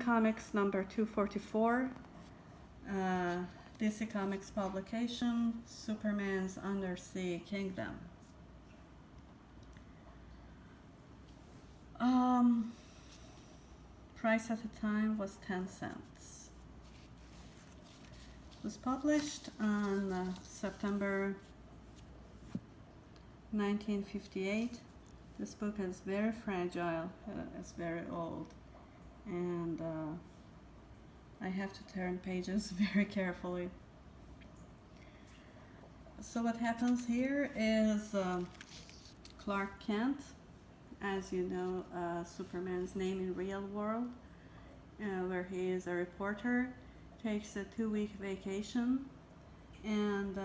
Comics number 244, DC Comics publication, Superman's Undersea Kingdom. Price at the time was 10 cents. It was published on September 1958. This book is very fragile, it's very old, and I have to turn pages very carefully. So what happens here is Clark Kent, as you know, Superman's name in real world, where he is a reporter, takes a 2-week vacation and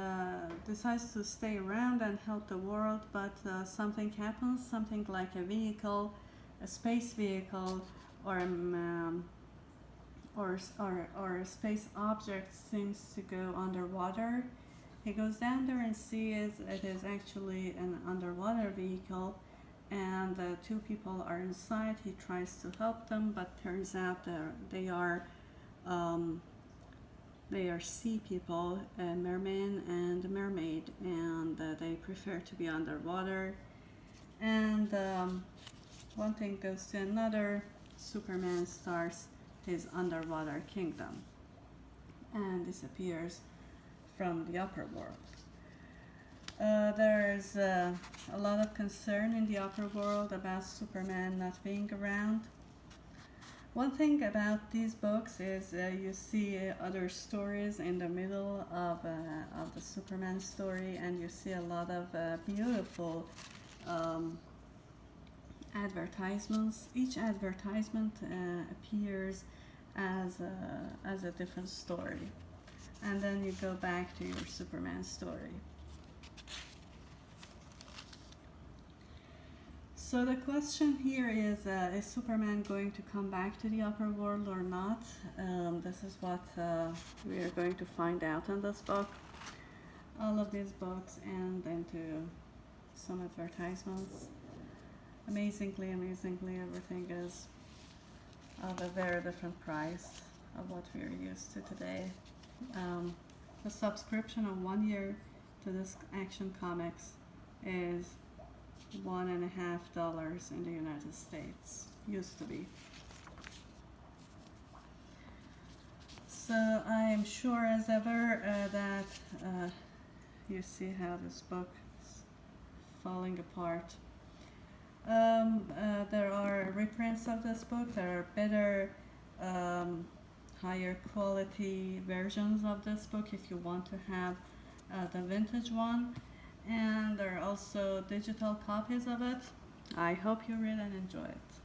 decides to stay around and help the world, but something happens, something like a vehicle, a space vehicle, or a space object seems to go underwater. He goes down there and sees it is actually an underwater vehicle, and 2 people are inside. He tries to help them, but turns out they are sea people, a merman and a mermaid, and they prefer to be underwater. And one thing goes to another. Superman starts his underwater kingdom and disappears from the upper world. There's a lot of concern in the upper world about Superman not being around. One thing about these books is you see other stories in the middle of the Superman story, and you see a lot of beautiful advertisements. Each advertisement appears as a different story, and then you go back to your Superman story. So the question here is Superman going to come back to the upper world or not? This is what we are going to find out in this book. All of these books end into some advertisements. Amazingly, everything is of a very different price of what we are used to today. The subscription of 1 year to this Action Comics is $1.50 in the United States. Used to be. So I am sure as ever that you see how this book is falling apart. There are reprints of this book. There are better, higher quality versions of this book if you want to have the vintage one. And there are also digital copies of it. I hope you read and enjoy it.